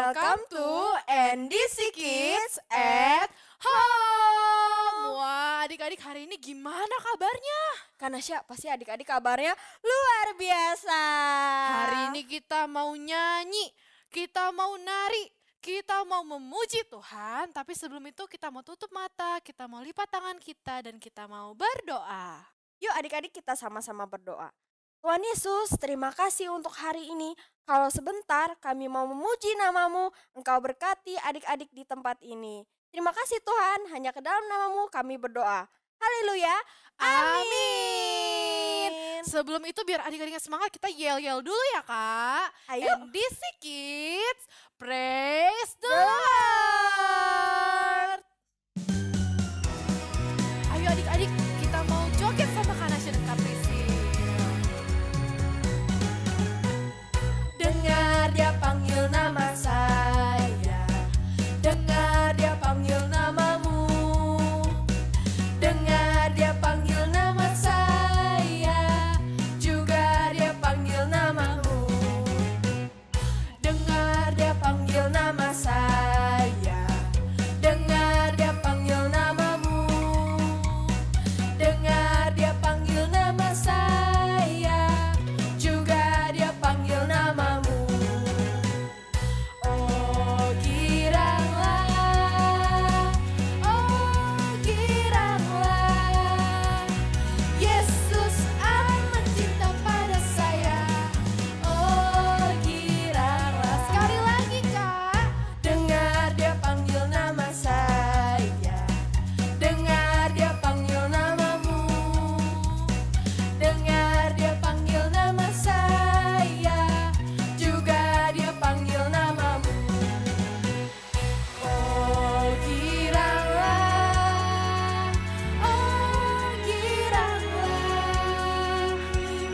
Welcome to NDC Kids at Home. Wah, adik-adik hari ini gimana kabarnya? Kanasya, pasti adik-adik kabarnya luar biasa. Hari ini kita mau nyanyi, kita mau nari, kita mau memuji Tuhan. Tapi sebelum itu kita mau tutup mata, kita mau lipat tangan kita dan kita mau berdoa. Yuk adik-adik kita sama-sama berdoa. Tuhan Yesus, terima kasih untuk hari ini. Kalau sebentar kami mau memuji nama-Mu, Engkau berkati adik-adik di tempat ini. Terima kasih Tuhan, hanya ke dalam nama-Mu kami berdoa. Haleluya, amin. Sebelum itu biar adik-adiknya semangat, kita yel-yel dulu ya Kak. Ayo. NDC Kids, praise the Lord. Ayo adik-adik, kita mau joget sama Kanasya dan Kak Prisi. Dengar dia panggil nama saya, dengar dia panggil namamu, dengar dia panggil nama saya, juga dia panggil namamu. Dengar dia panggil nama saya, dengar dia panggil namamu, dengar dia panggil nama saya, juga dia panggil namamu. Oh giranglah, Yesus amat cinta pada saya. Oh giranglah, sekali lagi Kak. Dengar dia panggil nama saya, dengar dia panggil namamu, dengar dia panggil nama saya, juga dia panggil namamu. Oh giranglah,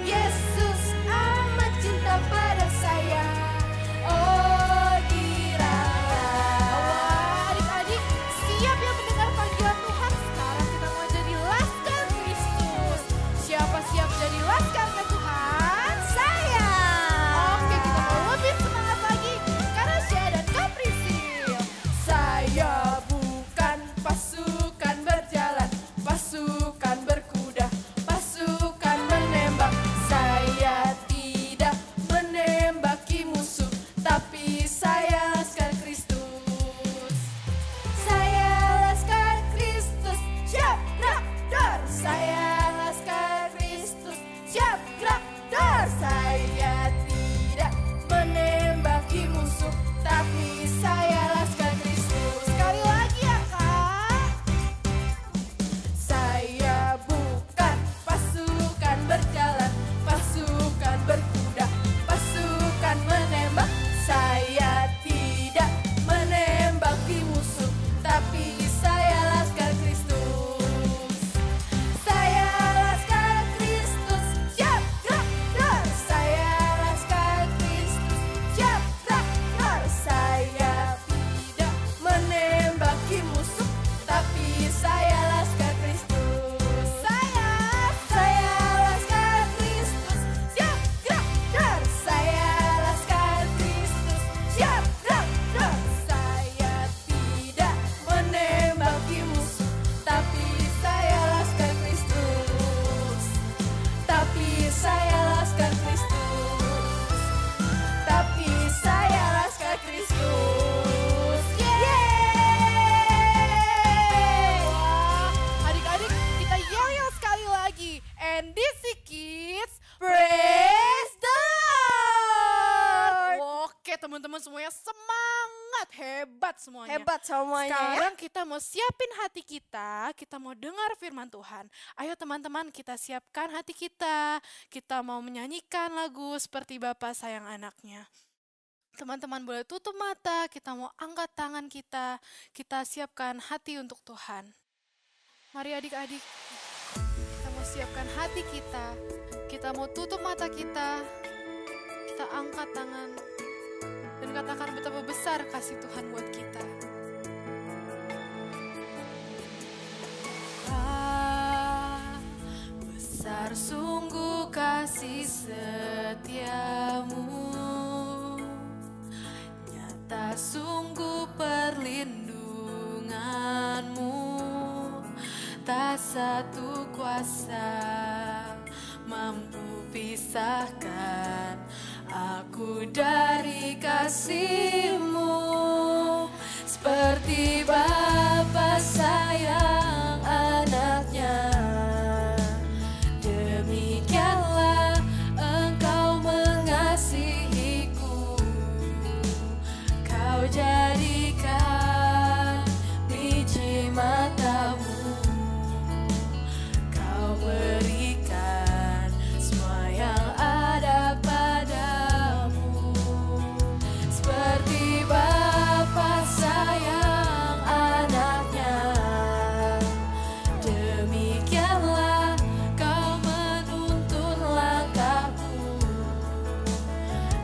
Yesus amat cinta pada saya. Oh giranglah. Wah, adik-adik siap ya mendengar panggilan Tuhan? Sekarang kita mau jadi laskar Kristus. Siapa siap jadi laskarnya Tuhan? Saya. Oke, kita mau lebih semangat lagi. Kanasya dan Kak Prisil. Saya bukan pasukan berjalan, pasukan berkuda, pasukan menembak. Saya tidak menembaki musuh, tapi saya laskar Kristus. Saya laskar Kristus, siap gerak dar. Saya laskar Kristus, siap gerak dar. Saya tidak menembaki musuh, tapi saya laskar Kristus. Sekali lagi ya Kak. Saya bukan pasukan berjalan, pasukan berkuda, pasukan menembak. Saya tidak menembaki musuh, tapi saya laskar Kristus. Saya laskar Kristus, siap gerak dar. Saya laskar Kristus, siap gerak dar. Saya tidak menembaki musuh, tapi saya laskar Kristus. Saya laskar Kristus, siap gerak dar. Saya laskar Kristus, siap gerak dar. Saya tidak menembaki musuh, tapi saya laskar Kristus. Tapi saya laskar Kristus. Tapi saya laskar Kristus. Yeay! Wah, adik-adik kita yel-yel sekali lagi. NDC Kids, praise the Lord. Oke teman-teman semuanya semangat, hebat semuanya. Hebat semuanya ya. Sekarang kita mau siapin hati kita mau dengar firman Tuhan. Ayo teman-teman kita siapkan hati kita mau menyanyikan lagu seperti Bapa Sayang Anaknya. Teman-teman boleh tutup mata, kita mau angkat tangan kita siapkan hati untuk Tuhan. Mari adik-adik, kita mau siapkan hati kita mau tutup mata kita angkat tangan, dan katakan betapa besar kasih Tuhan buat kita. Besar sungguh kasih setiamu, nyata satu kuasa mampu pisahkan aku dari kasih-Mu. Seperti Bapa sayang anaknya, demikianlah Engkau mengasihiku. Kau jadikan biji matamu, Kau berikan semua yang ada padamu. Seperti Bapa sayang anaknya, demikianlah Kau menuntun langkahku.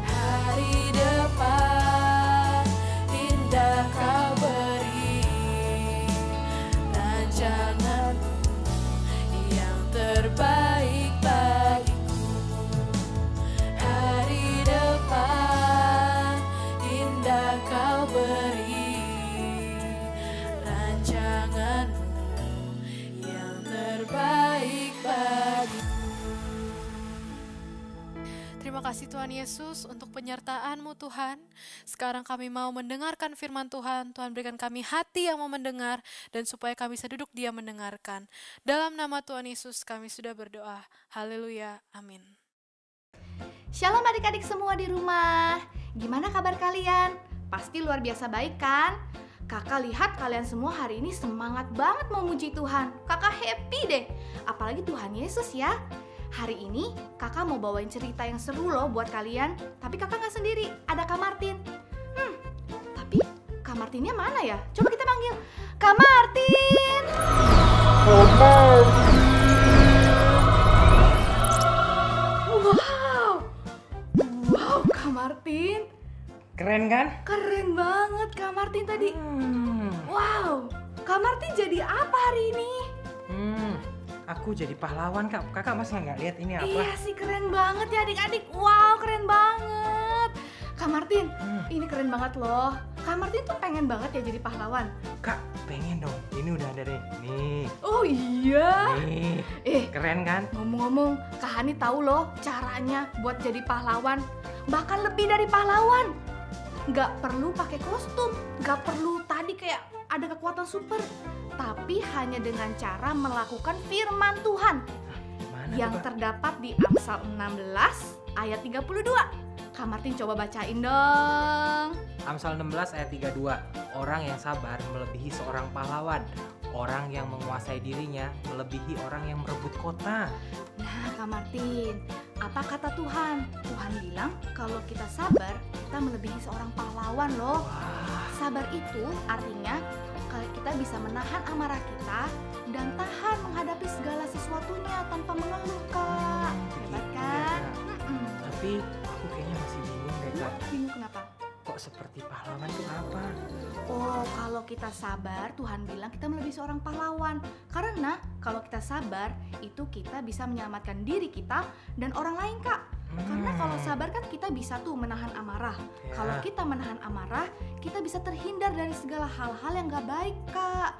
Hari depan indah Kau beri, rancangan-Mu yang terbaik bagiku. Hari depan indah Kau beri, rancangan-Mu yang terbaik bagiku. Terima kasih Tuhan Yesus untuk penyertaan-Mu Tuhan. Sekarang kami mau mendengarkan firman Tuhan. Tuhan berikan kami hati yang mau mendengar dan supaya kami bisa duduk diam mendengarkan. Dalam nama Tuhan Yesus kami sudah berdoa. Haleluya. Amin. Shalom adik-adik semua di rumah. Gimana kabar kalian? Pasti luar biasa baik kan? Kakak lihat kalian semua hari ini semangat banget mau muji Tuhan. Kakak happy deh. Apalagi Tuhan Yesus ya. Hari ini kakak mau bawain cerita yang seru loh buat kalian. Tapi kakak gak sendiri, ada Kak Martin. Tapi Kak Martinnya mana ya? Coba kita panggil Kak Martin. Wow Kak Martin. Keren kan? Keren banget Kak Martin tadi. Wow, Kak Martin jadi apa hari ini? Aku jadi pahlawan Kak. Kakak masa nggak lihat ini apa? Iya sih, keren banget ya adik-adik. Wow, keren banget. Kak Martin, ini keren banget loh. Kak Martin tuh pengen banget ya jadi pahlawan. Kak, pengen dong. Ini udah ada deh. Nih. Oh iya. Nih. Keren kan? Ngomong-ngomong, Kak Hani tahu loh caranya buat jadi pahlawan. Bahkan lebih dari pahlawan. Nggak perlu pakai kostum, nggak perlu tadi kayak ada kekuatan super, tapi hanya dengan cara melakukan firman Tuhan Mana yang tuh, Kak? terdapat di Amsal 16 ayat 32. Kak Martin coba bacain dong. Amsal 16 ayat 32. Orang yang sabar melebihi seorang pahlawan. Orang yang menguasai dirinya melebihi orang yang merebut kota. Nah Kak Martin, apa kata Tuhan? Tuhan bilang kalau kita sabar, kita melebihi seorang pahlawan loh. Sabar itu artinya kalau kita bisa menahan amarah kita dan tahan menghadapi segala sesuatunya tanpa mengeluh Kak. Hebat kan? Tapi aku kayaknya masih bingung deh Kak. Bingung kenapa? Kok seperti pahlawan itu apa? Oh, kalau kita sabar, Tuhan bilang kita melebihi seorang pahlawan. Karena kalau kita sabar, itu kita bisa menyelamatkan diri kita dan orang lain, Kak. Karena kalau sabar kan kita bisa tuh menahan amarah. Ya. Kalau kita menahan amarah, kita bisa terhindar dari segala hal-hal yang gak baik, Kak.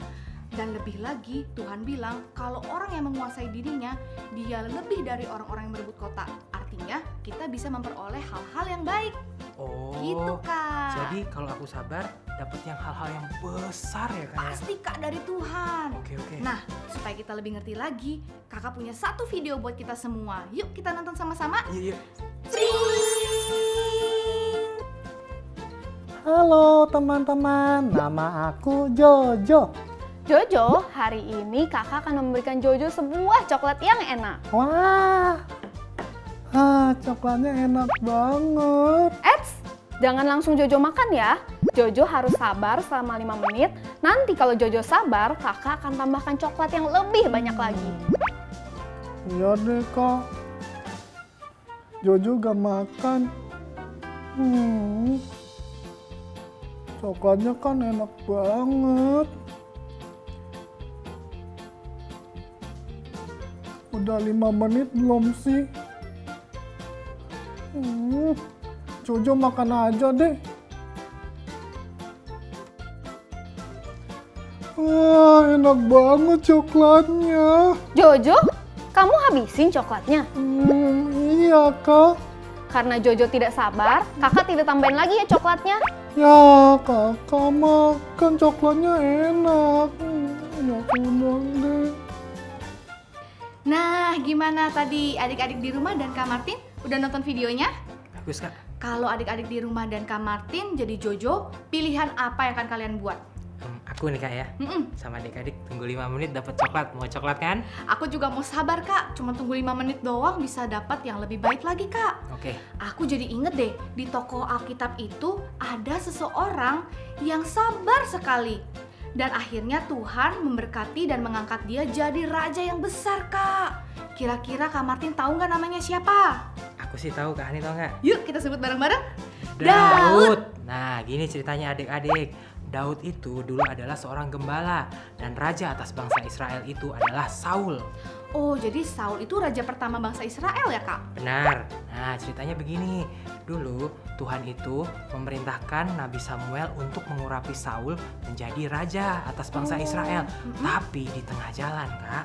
Dan lebih lagi, Tuhan bilang kalau orang yang menguasai dirinya, dia lebih dari orang-orang yang berebut kota. Artinya, kita bisa memperoleh hal-hal yang baik. Oh, Gitu, Kak. jadi kalau aku sabar, dapat yang hal-hal yang besar ya Kak? Pasti, Kak, dari Tuhan. Oke. Nah, supaya kita lebih ngerti lagi, kakak punya satu video buat kita semua. Yuk kita nonton sama-sama. Iya. Halo teman-teman, nama aku Jojo. Jojo, hari ini kakak akan memberikan Jojo sebuah coklat yang enak. Wah, coklatnya enak banget. Eits, jangan langsung Jojo makan ya. Jojo harus sabar selama 5 menit. Nanti kalau Jojo sabar, kakak akan tambahkan coklat yang lebih banyak lagi. Iya deh kak, Jojo gak makan. Coklatnya kan enak banget. Udah 5 menit belum sih? Jojo makan aja deh. Enak banget coklatnya. Jojo, kamu habisin coklatnya? Iya, Kak. Karena Jojo tidak sabar, kakak tidak tambahin lagi ya coklatnya. Ya, Kakak makan coklatnya enak. Ya udah deh. Nah, gimana tadi adik-adik di rumah dan Kak Martin? Udah nonton videonya? Bagus Kak. Kalau adik-adik di rumah dan Kak Martin jadi Jojo, pilihan apa yang akan kalian buat? Aku nih Kak ya. Sama adik-adik tunggu 5 menit dapat coklat. Mau coklat kan? Aku juga mau sabar Kak, cuma tunggu 5 menit doang bisa dapat yang lebih baik lagi Kak. Oke. Aku jadi inget deh, di toko Alkitab itu ada seseorang yang sabar sekali. Dan akhirnya Tuhan memberkati dan mengangkat dia jadi raja yang besar Kak. Kira-kira Kak Martin tahu nggak namanya siapa? Aku sih tahu Kak Hani, tahu nggak? Yuk kita sebut bareng-bareng. Daud. Nah, gini ceritanya adik-adik. Daud itu dulu adalah seorang gembala dan raja atas bangsa Israel itu adalah Saul. Oh, jadi Saul itu raja pertama bangsa Israel ya Kak? Benar. Nah, ceritanya begini. Dulu Tuhan itu memerintahkan Nabi Samuel untuk mengurapi Saul menjadi raja atas bangsa Israel. Tapi di tengah jalan, Kak,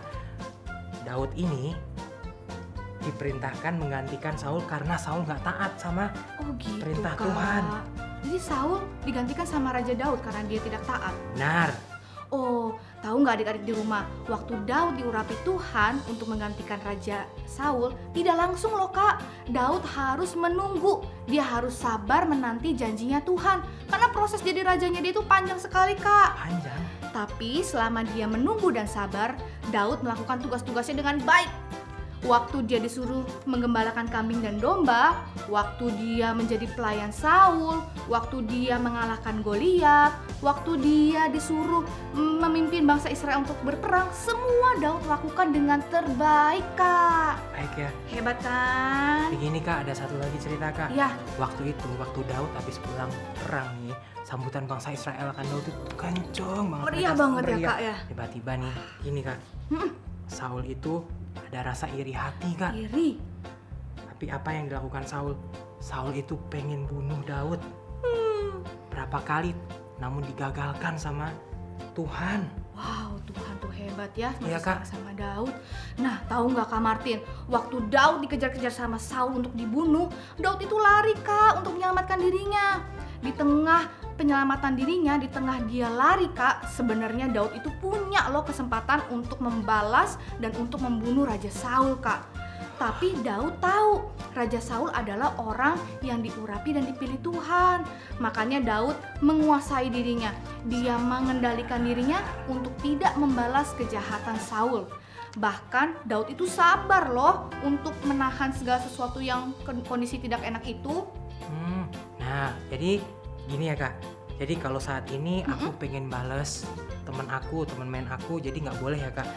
Daud ini diperintahkan menggantikan Saul karena Saul nggak taat sama gitu, perintah Kak. Tuhan. Jadi Saul digantikan sama Raja Daud karena dia tidak taat. Benar. Oh, tahu nggak adik-adik di rumah? Waktu Daud diurapi Tuhan untuk menggantikan Raja Saul, tidak langsung loh Kak. Daud harus menunggu. Dia harus sabar menanti janjinya Tuhan. Karena proses jadi rajanya dia itu panjang sekali Kak. Panjang. Tapi selama dia menunggu dan sabar, Daud melakukan tugas-tugasnya dengan baik. Waktu dia disuruh menggembalakan kambing dan domba, waktu dia menjadi pelayan Saul, waktu dia mengalahkan Goliat, waktu dia disuruh memimpin bangsa Israel untuk berperang, semua Daud lakukan dengan terbaik Kak. Baik ya. Hebat kan? Begini Kak, ada satu lagi cerita Kak. Ya. Waktu Daud habis pulang perang nih, sambutan bangsa Israel akan Daud itu kenceng banget. Meriah Mereka banget ya meriah. Kak ya. Tiba-tiba nih, gini Kak. Saul itu ada rasa iri hati Kak. Iri. Tapi apa yang dilakukan Saul? Saul itu pengen bunuh Daud. Berapa kali, namun digagalkan sama Tuhan. Wow, Tuhan tuh hebat ya, Iya, masih Kak. sama Daud. Nah, tahu nggak Kak Martin? Waktu Daud dikejar-kejar sama Saul untuk dibunuh, Daud itu lari Kak untuk menyelamatkan dirinya. Di tengah penyelamatan dirinya, di tengah dia lari Kak, sebenarnya Daud itu punya loh kesempatan untuk membalas dan untuk membunuh Raja Saul Kak. Tapi Daud tahu Raja Saul adalah orang yang diurapi dan dipilih Tuhan. Makanya Daud menguasai dirinya. Dia mengendalikan dirinya untuk tidak membalas kejahatan Saul. Bahkan Daud itu sabar loh untuk menahan segala sesuatu yang kondisi tidak enak itu. Nah, jadi gini ya Kak. Jadi kalau saat ini aku pengen bales teman main aku, jadi nggak boleh ya Kak.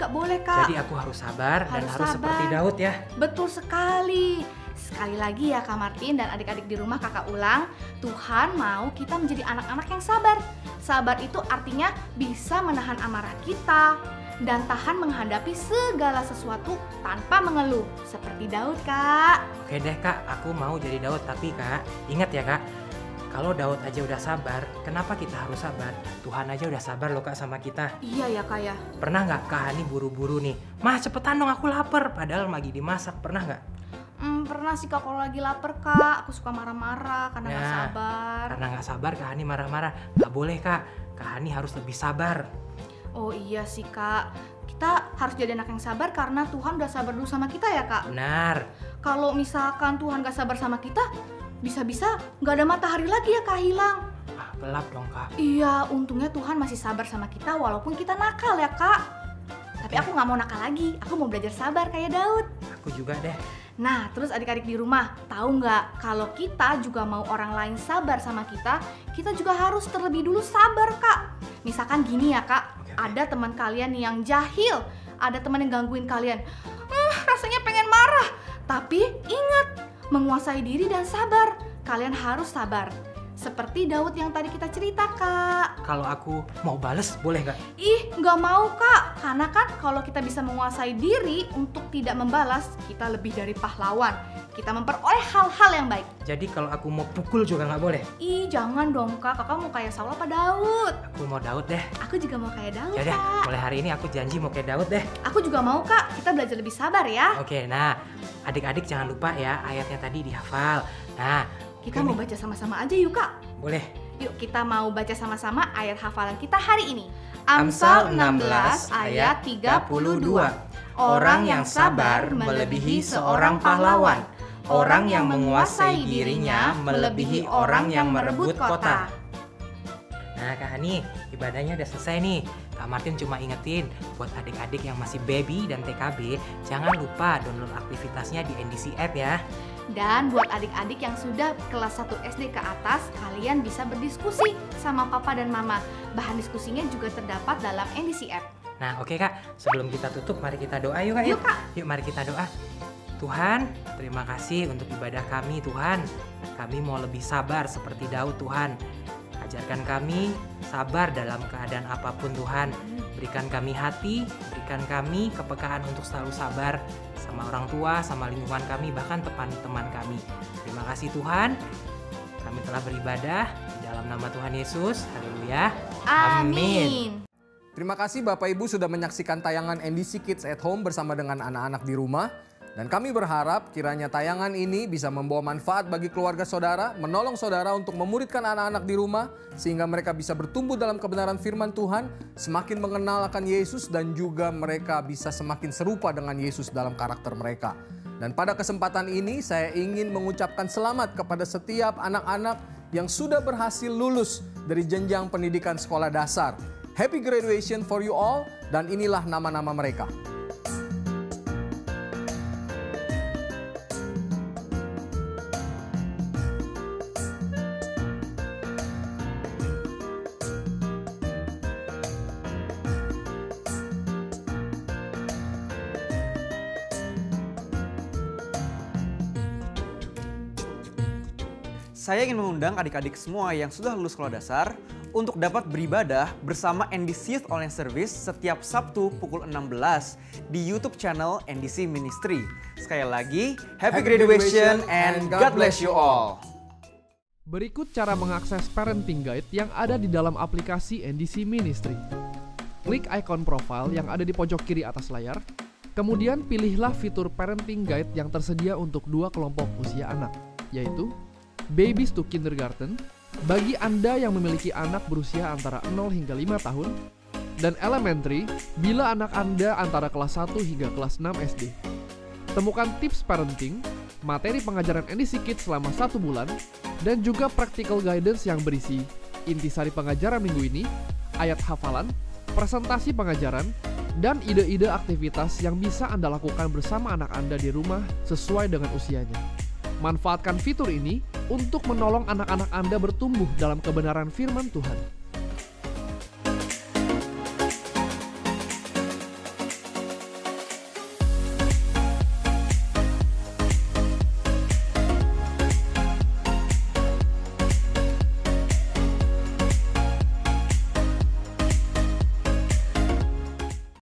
Gak boleh Kak. Jadi aku harus sabar dan Harus harus sabar. seperti Daud ya. Betul sekali. Sekali lagi ya Kak Martin dan adik-adik di rumah kakak ulang, Tuhan mau kita menjadi anak-anak yang sabar. Sabar itu artinya bisa menahan amarah kita dan tahan menghadapi segala sesuatu tanpa mengeluh. Seperti Daud Kak. Oke deh Kak, aku mau jadi Daud. Tapi Kak, ingat ya Kak, kalau Daud aja udah sabar, kenapa kita harus sabar? Tuhan aja udah sabar loh Kak sama kita. Iya ya Kak ya. Pernah nggak Kak Hani buru-buru nih, Mah cepetan dong aku lapar, padahal lagi dimasak, pernah nggak? Pernah sih Kak, kalau lagi lapar Kak, aku suka marah-marah karena gak Nah, sabar. Karena nggak sabar Kak Hani marah-marah. Nggak boleh Kak, Kak Hani harus lebih sabar. Oh iya sih Kak, kita harus jadi anak yang sabar karena Tuhan udah sabar dulu sama kita ya Kak. Benar. Kalau misalkan Tuhan gak sabar sama kita, bisa-bisa gak ada matahari lagi ya Kak hilang. Ah, gelap dong Kak. Iya, untungnya Tuhan masih sabar sama kita walaupun kita nakal ya Kak. Tapi aku gak mau nakal lagi, aku mau belajar sabar kayak Daud. Aku juga deh. Nah, terus adik-adik di rumah, tahu nggak kalau kita juga mau orang lain sabar sama kita juga harus terlebih dulu sabar Kak. Misalkan gini ya Kak, Oke. ada teman kalian yang jahil, ada teman yang gangguin kalian. Rasanya pengen marah, tapi ingat, menguasai diri dan sabar. Kalian harus sabar. Seperti Daud yang tadi kita cerita Kak. Kalau aku mau bales, boleh nggak? Ih, nggak mau Kak. Karena kan kalau kita bisa menguasai diri untuk tidak membalas, kita lebih dari pahlawan. kita memperoleh hal-hal yang baik. Jadi kalau aku mau pukul juga nggak boleh? Ih, jangan dong Kak, Kakak mau kayak Saul apa Daud? Aku mau Daud deh. Aku juga mau kayak Daud, Yaudah, Kak. mulai hari ini aku janji mau kayak Daud deh. Aku juga mau Kak, kita belajar lebih sabar ya. Oke, nah adik-adik jangan lupa ya ayatnya tadi dihafal. Nah, Kita mau baca sama-sama aja yuk Kak. boleh. Yuk kita mau baca sama-sama ayat hafalan kita hari ini. Amsal 16 ayat 32. Orang yang sabar melebihi seorang pahlawan. Orang yang menguasai dirinya melebihi orang yang merebut kota. Nah Kak Hani, ibadahnya udah selesai nih. Kak Martin cuma ingetin buat adik-adik yang masih baby dan TKB, jangan lupa download aktivitasnya di NDC App ya. Dan buat adik-adik yang sudah kelas 1 SD ke atas, kalian bisa berdiskusi sama papa dan mama. Bahan diskusinya juga terdapat dalam NDC App. Nah oke Kak, sebelum kita tutup mari kita doa yuk Kak. Yuk, Kak. Yuk mari kita doa. Tuhan, terima kasih untuk ibadah kami Tuhan. Kami mau lebih sabar seperti Daud Tuhan. Ajarkan kami sabar dalam keadaan apapun Tuhan. Berikan kami hati, berikan kami kepekaan untuk selalu sabar sama orang tua, sama lingkungan kami, bahkan teman kami. Terima kasih Tuhan. Kami telah beribadah di dalam nama Tuhan Yesus. Haleluya. Amin. Terima kasih Bapak Ibu sudah menyaksikan tayangan NDC Kids at Home bersama dengan anak-anak di rumah. Dan kami berharap kiranya tayangan ini bisa membawa manfaat bagi keluarga saudara, menolong saudara untuk memuridkan anak-anak di rumah, sehingga mereka bisa bertumbuh dalam kebenaran firman Tuhan, semakin mengenal akan Yesus, dan juga mereka bisa semakin serupa dengan Yesus dalam karakter mereka. Dan pada kesempatan ini saya ingin mengucapkan selamat kepada setiap anak-anak yang sudah berhasil lulus dari jenjang pendidikan sekolah dasar. Happy graduation for you all, dan inilah nama-nama mereka. Saya ingin mengundang adik-adik semua yang sudah lulus sekolah dasar untuk dapat beribadah bersama NDC Youth Online Service setiap Sabtu pukul 16 di YouTube channel NDC Ministry. Sekali lagi, happy graduation and God bless you all. Berikut cara mengakses Parenting Guide yang ada di dalam aplikasi NDC Ministry. Klik ikon profile yang ada di pojok kiri atas layar, kemudian pilihlah fitur Parenting Guide yang tersedia untuk dua kelompok usia anak, yaitu Babies to Kindergarten bagi Anda yang memiliki anak berusia antara 0 hingga 5 tahun, dan Elementary bila anak Anda antara kelas 1 hingga kelas 6 SD. Temukan tips parenting, materi pengajaran NDC Kids selama 1 bulan, dan juga practical guidance yang berisi intisari pengajaran minggu ini, ayat hafalan, presentasi pengajaran, dan ide-ide aktivitas yang bisa Anda lakukan bersama anak Anda di rumah sesuai dengan usianya. Manfaatkan fitur ini untuk menolong anak-anak Anda bertumbuh dalam kebenaran firman Tuhan.